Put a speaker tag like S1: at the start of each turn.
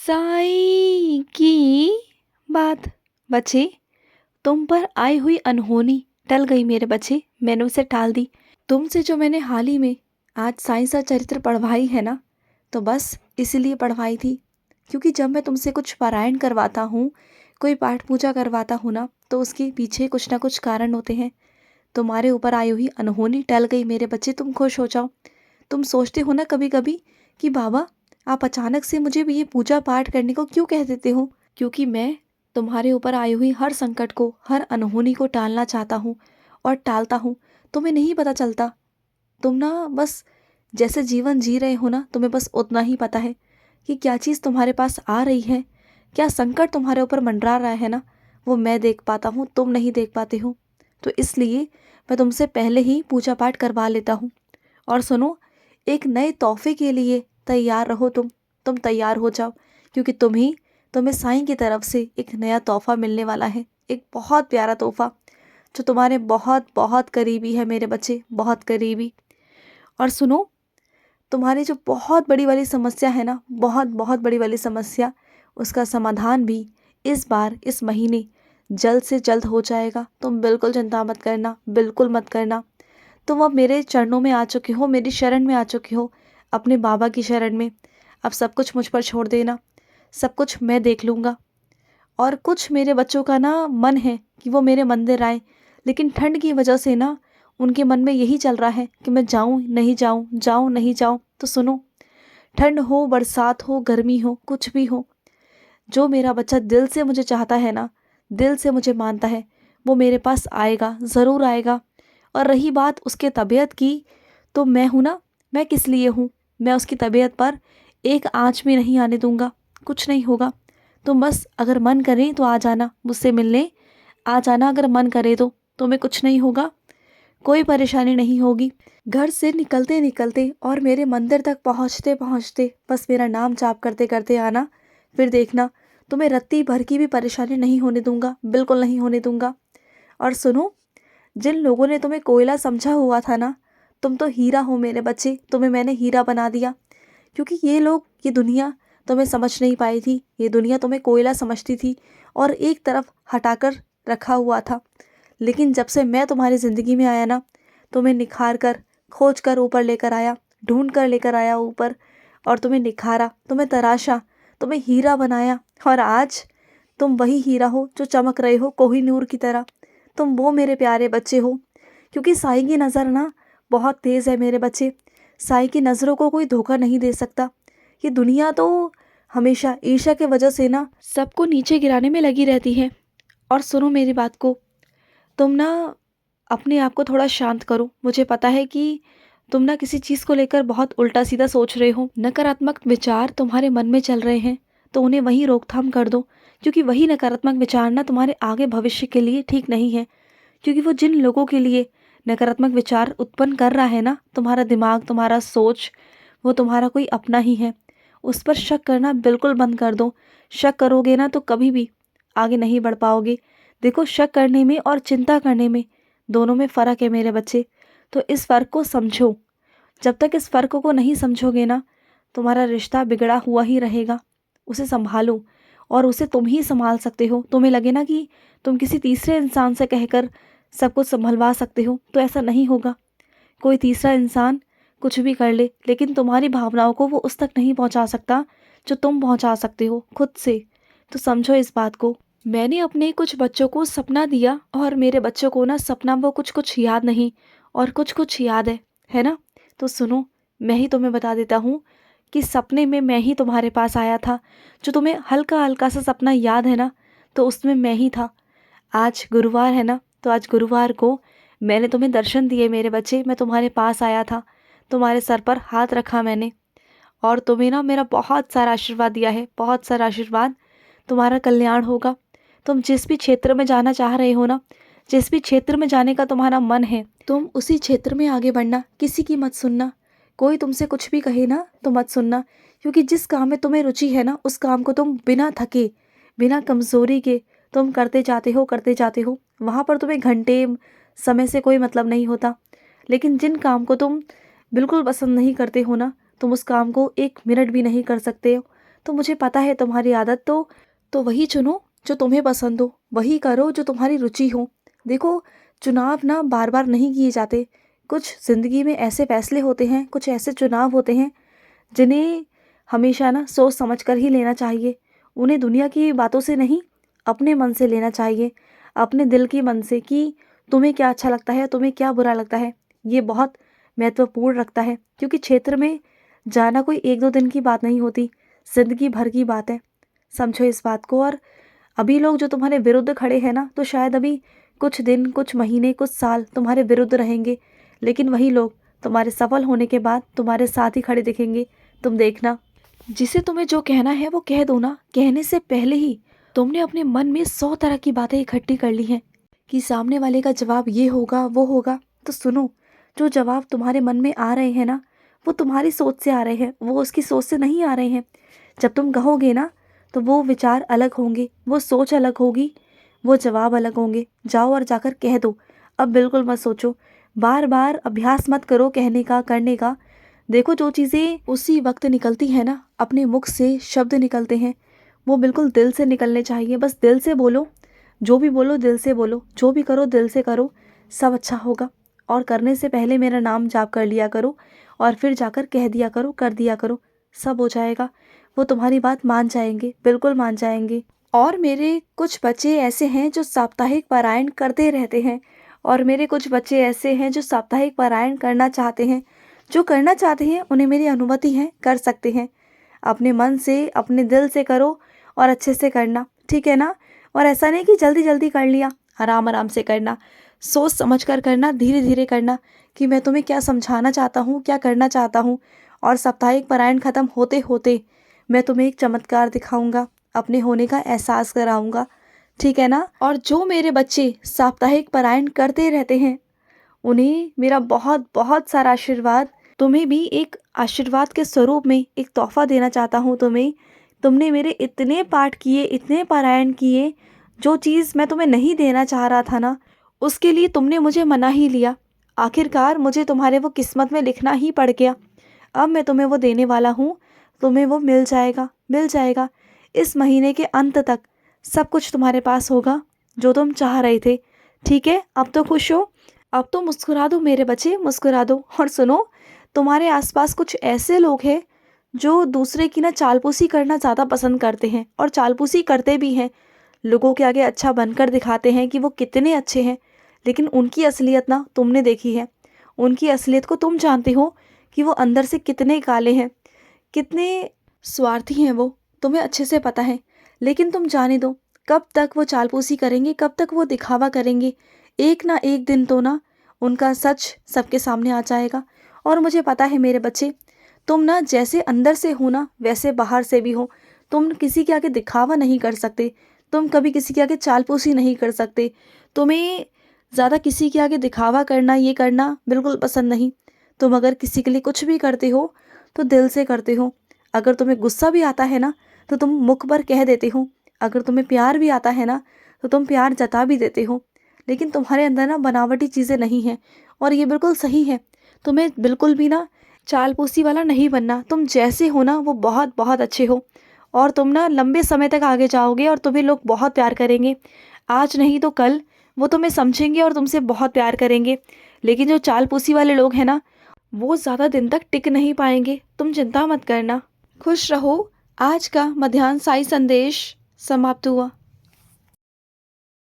S1: साईं की बात। बच्चे, तुम पर आई हुई अनहोनी टल गई मेरे बच्चे, मैंने उसे टाल दी। तुमसे जो मैंने हाल ही में आज साईं सा चरित्र पढ़वाई है ना, तो बस इसीलिए पढ़वाई थी क्योंकि जब मैं तुमसे कुछ पारायण करवाता हूँ, कोई पाठ पूजा करवाता हूँ ना, तो उसके पीछे कुछ ना कुछ कारण होते हैं। तुम्हारे ऊपर आई हुई अनहोनी टल गई मेरे बच्चे, तुम खुश हो जाओ। तुम सोचते हो ना कभी कभी कि बाबा आप अचानक से मुझे भी ये पूजा पाठ करने को क्यों कह देते हो? क्योंकि मैं तुम्हारे ऊपर आई हुई हर संकट को, हर अनहोनी को टालना चाहता हूँ और टालता हूँ। तुम्हें नहीं पता चलता। तुम ना बस जैसे जीवन जी रहे हो ना, तुम्हें बस उतना ही पता है कि क्या चीज़ तुम्हारे पास आ रही है, क्या संकट तुम्हारे ऊपर मंडरा रहा है ना, वो मैं देख पाता हूँ, तुम नहीं देख पाते हो। तो इसलिए मैं तुमसे पहले ही पूजा पाठ करवा लेता हूँ। और सुनो, एक नए तोहफे के लिए तैयार रहो। तुम तैयार हो जाओ, क्योंकि तुम्हें साईं की तरफ से एक नया तोहफा मिलने वाला है। एक बहुत प्यारा तोहफा जो तुम्हारे बहुत बहुत करीबी है मेरे बच्चे, बहुत करीबी। और सुनो, तुम्हारी जो बहुत बड़ी वाली समस्या है ना, बहुत बहुत बड़ी वाली समस्या, उसका समाधान भी इस बार इस महीने जल्द से जल्द हो जाएगा। तुम बिल्कुल चिंता मत करना, बिल्कुल मत करना। तुम अब मेरे चरणों में आ चुके हो, मेरी शरण में आ चुके हो, अपने बाबा की शरण में। अब सब कुछ मुझ पर छोड़ देना, सब कुछ मैं देख लूँगा। और कुछ मेरे बच्चों का ना मन है कि वो मेरे मंदिर आए, लेकिन ठंड की वजह से ना उनके मन में यही चल रहा है कि मैं जाऊँ नहीं जाऊँ, जाऊँ नहीं जाऊँ। तो सुनो, ठंड हो, बरसात हो, गर्मी हो, कुछ भी हो, जो मेरा बच्चा दिल से मुझे चाहता है ना, दिल से मुझे मानता है, वो मेरे पास आएगा, ज़रूर आएगा। और रही बात उसके तबीयत की, तो मैं हूँ ना, मैं किस लिए हूँ। मैं उसकी तबीयत पर एक आँच भी नहीं आने दूँगा, कुछ नहीं होगा। तुम बस अगर मन करे तो आ जाना मुझसे मिलने, आ जाना अगर मन करे तो। तुम्हें कुछ नहीं होगा, कोई परेशानी नहीं होगी। घर से निकलते निकलते और मेरे मंदिर तक पहुँचते पहुँचते बस मेरा नाम जाप करते करते आना। फिर देखना, तुम्हें रत्ती भर की भी परेशानी नहीं होने दूंगा, बिल्कुल नहीं होने दूंगा। और सुनो, जिन लोगों ने तुम्हें कोयला समझा हुआ था ना, तुम तो हीरा हो मेरे बच्चे, तुम्हें मैंने हीरा बना दिया। क्योंकि ये लोग, ये दुनिया तुम्हें समझ नहीं पाई थी, ये दुनिया तुम्हें कोयला समझती थी और एक तरफ हटाकर रखा हुआ था। लेकिन जब से मैं तुम्हारी ज़िंदगी में आया ना, तुम्हें निखार कर, खोज कर ऊपर लेकर आया, ढूंढ कर लेकर आया ऊपर, और तुम्हें निखारा, तुम्हें तराशा, तुम्हें हीरा बनाया। और आज तुम वही हीरा हो जो चमक रहे हो कोहिनूर की तरह। तुम वो मेरे प्यारे बच्चे हो। क्योंकि साईं की नज़र ना बहुत तेज़ है मेरे बच्चे। साईं की नज़रों को कोई धोखा नहीं दे सकता। ये दुनिया तो हमेशा ईर्ष्या के वजह से ना सबको नीचे गिराने में लगी रहती है। और सुनो मेरी बात को, तुम ना अपने आप को थोड़ा शांत करो। मुझे पता है कि तुम ना किसी चीज़ को लेकर बहुत उल्टा सीधा सोच रहे हो, नकारात्मक विचार तुम्हारे मन में चल रहे हैं, तो उन्हें वहीं रोकथाम कर दो। क्योंकि वही नकारात्मक विचार ना तुम्हारे आगे भविष्य के लिए ठीक नहीं है। क्योंकि वो जिन लोगों के लिए नकारात्मक विचार उत्पन्न कर रहा है ना, तुम्हारा दिमाग, तुम्हारा सोच, वो तुम्हारा कोई अपना ही है। उस पर शक करना बिल्कुल बंद कर दो। शक करोगे ना तो कभी भी आगे नहीं बढ़ पाओगे। देखो, शक करने में और चिंता करने में, दोनों में फ़र्क है मेरे बच्चे। तो इस फ़र्क को समझो। जब तक इस फ़र्क को नहीं समझोगे ना, तुम्हारा रिश्ता बिगड़ा हुआ ही रहेगा। उसे संभालो, और उसे तुम ही संभाल सकते हो। तुम्हें लगे ना कि तुम किसी तीसरे इंसान से कहकर सब कुछ संभलवा सकते हो, तो ऐसा नहीं होगा। कोई तीसरा इंसान कुछ भी कर ले, लेकिन तुम्हारी भावनाओं को वो उस तक नहीं पहुंचा सकता जो तुम पहुंचा सकते हो खुद से। तो समझो इस बात को। मैंने अपने कुछ बच्चों को सपना दिया, और मेरे बच्चों को ना सपना वो कुछ कुछ याद नहीं, और कुछ कुछ याद है ना। तो सुनो, मैं ही तुम्हें बता देता हूँ कि सपने में मैं ही तुम्हारे पास आया था। जो तुम्हें हल्का हल्का सा सपना याद है ना, तो उसमें मैं ही था। आज गुरुवार है ना, तो आज गुरुवार को मैंने तुम्हें दर्शन दिए मेरे बच्चे। मैं तुम्हारे पास आया था, तुम्हारे सर पर हाथ रखा मैंने, और तुम्हें ना मेरा बहुत सारा आशीर्वाद दिया है, बहुत सारा आशीर्वाद। तुम्हारा कल्याण होगा। तुम जिस भी क्षेत्र में जाना चाह रहे हो ना, जिस भी क्षेत्र में जाने का तुम्हारा मन है, तुम उसी क्षेत्र में आगे बढ़ना। किसी की मत सुनना। कोई तुमसे कुछ भी कहे ना तो मत सुनना। क्योंकि जिस काम में तुम्हें रुचि है ना, उस काम को तुम बिना थके, बिना कमज़ोरी के तुम करते जाते हो, करते जाते हो। वहाँ पर तुम्हें घंटे समय से कोई मतलब नहीं होता। लेकिन जिन काम को तुम बिल्कुल पसंद नहीं करते हो ना, तुम उस काम को 1 मिनट भी नहीं कर सकते हो। तो मुझे पता है तुम्हारी आदत तो वही चुनो जो तुम्हें पसंद हो, वही करो जो तुम्हारी रुचि हो। देखो, चुनाव ना बार बार नहीं किए जाते। कुछ ज़िंदगी में ऐसे फैसले होते हैं, कुछ ऐसे चुनाव होते हैं जिन्हें हमेशा ना सोच समझ कर ही लेना चाहिए। उन्हें दुनिया की बातों से नहीं, अपने मन से लेना चाहिए, अपने दिल की मन से, कि तुम्हें क्या अच्छा लगता है, तुम्हें क्या बुरा लगता है। ये बहुत महत्वपूर्ण रखता है, क्योंकि क्षेत्र में जाना कोई 1-2 दिन की बात नहीं होती, ज़िंदगी भर की बात है। समझो इस बात को। और अभी लोग जो तुम्हारे विरुद्ध खड़े हैं ना, तो शायद अभी कुछ दिन, कुछ महीने, कुछ साल तुम्हारे विरुद्ध रहेंगे, लेकिन वही लोग तुम्हारे सफल होने के बाद तुम्हारे साथ ही खड़े दिखेंगे। तुम देखना, जिसे तुम्हें जो कहना है वो कह दो ना। कहने से पहले ही तुमने अपने मन में 100 तरह की बातें इकट्ठी कर ली हैं कि सामने वाले का जवाब ये होगा, वो होगा। तो सुनो, जो जवाब तुम्हारे मन में आ रहे हैं ना, वो तुम्हारी सोच से आ रहे हैं, वो उसकी सोच से नहीं आ रहे हैं। जब तुम कहोगे ना, तो वो विचार अलग होंगे, वो सोच अलग होगी, वो जवाब अलग होंगे। जाओ और जाकर कह दो। अब बिल्कुल मत सोचो, बार बार अभ्यास मत करो कहने का, करने का। देखो, जो चीज़ें उसी वक्त निकलती है ना, अपने मुख से शब्द निकलते हैं, वो बिल्कुल दिल से निकलने चाहिए। बस दिल से बोलो, जो भी बोलो दिल से बोलो, जो भी करो दिल से करो, सब अच्छा होगा। और करने से पहले मेरा नाम जाप कर लिया करो, और फिर जाकर कह दिया करो, कर दिया करो, सब हो जाएगा। वो तुम्हारी बात मान जाएंगे, बिल्कुल मान जाएंगे। और मेरे कुछ बच्चे ऐसे हैं जो साप्ताहिक पारायण करते रहते हैं, और मेरे कुछ बच्चे ऐसे हैं जो साप्ताहिक पारायण करना चाहते हैं। जो करना चाहते हैं उन्हें मेरी अनुमति है, कर सकते हैं। अपने मन से, अपने दिल से करो, और अच्छे से करना, ठीक है ना। और ऐसा नहीं कि जल्दी जल्दी कर लिया, आराम आराम से करना, सोच समझ कर करना, धीरे धीरे करना, कि मैं तुम्हें क्या समझाना चाहता हूँ, क्या करना चाहता हूँ। और साप्ताहिक पारायण ख़त्म होते होते मैं तुम्हें एक चमत्कार दिखाऊंगा, अपने होने का एहसास कराऊंगा, ठीक है ना। और जो मेरे बच्चे साप्ताहिक पारायण करते रहते हैं, उन्हें मेरा बहुत बहुत सारा आशीर्वाद। तुम्हें भी एक आशीर्वाद के स्वरूप में एक तोहफा देना चाहता हूँ तुम्हें। तुमने मेरे इतने पाठ किए, इतने पारायण किए, जो चीज़ मैं तुम्हें नहीं देना चाह रहा था ना, उसके लिए तुमने मुझे मना ही लिया। आखिरकार मुझे तुम्हारे वो किस्मत में लिखना ही पड़ गया। अब मैं तुम्हें वो देने वाला हूँ, तुम्हें वो मिल जाएगा, मिल जाएगा। इस महीने के अंत तक सब कुछ तुम्हारे पास होगा जो तुम चाह रहे थे, ठीक है। अब तो खुश हो, अब तो मुस्कुरा दो मेरे बच्चे, मुस्कुरा दो। और सुनो, तुम्हारे आसपास कुछ ऐसे लोग हैं जो दूसरे की ना चालपूसी करना ज़्यादा पसंद करते हैं, और चालपूसी करते भी हैं। लोगों के आगे अच्छा बनकर दिखाते हैं कि वो कितने अच्छे हैं, लेकिन उनकी असलियत ना तुमने देखी है। उनकी असलियत को तुम जानते हो कि वो अंदर से कितने काले हैं, कितने स्वार्थी हैं वो, तुम्हें अच्छे से पता है। लेकिन तुम जाने दो, कब तक वो चालपूसी करेंगे, कब तक वो दिखावा करेंगे। एक ना एक दिन तो ना उनका सच सबके सामने आ जाएगा। और मुझे पता है मेरे बच्चे, तुम ना जैसे अंदर से हो ना, वैसे बाहर से भी हो। तुम किसी के आगे दिखावा नहीं कर सकते, तुम कभी किसी के आगे चालपूसी नहीं कर सकते। तुम्हें ज़्यादा किसी के आगे दिखावा करना, ये करना बिल्कुल पसंद नहीं। तुम अगर किसी के लिए कुछ भी करते हो तो दिल से करते हो। अगर तुम्हें गुस्सा भी आता है ना, तो तुम मुख पर कह देते हो। अगर तुम्हें प्यार भी आता है ना, तो तुम प्यार जता भी देते हो। लेकिन तुम्हारे अंदर ना बनावटी चीज़ें नहीं हैं, और ये बिल्कुल सही है। तुम्हें बिल्कुल भी ना चालपूसी वाला नहीं बनना। तुम जैसे हो ना, वो बहुत बहुत अच्छे हो, और तुम ना लंबे समय तक आगे जाओगे, और तुम्हें लोग बहुत प्यार करेंगे। आज नहीं तो कल वो तुम्हें समझेंगे और तुमसे बहुत प्यार करेंगे। लेकिन जो चालपूसी वाले लोग हैं ना, वो ज़्यादा दिन तक टिक नहीं पाएंगे। तुम चिंता मत करना, खुश रहो। आज का मध्याह्न साई संदेश समाप्त हुआ।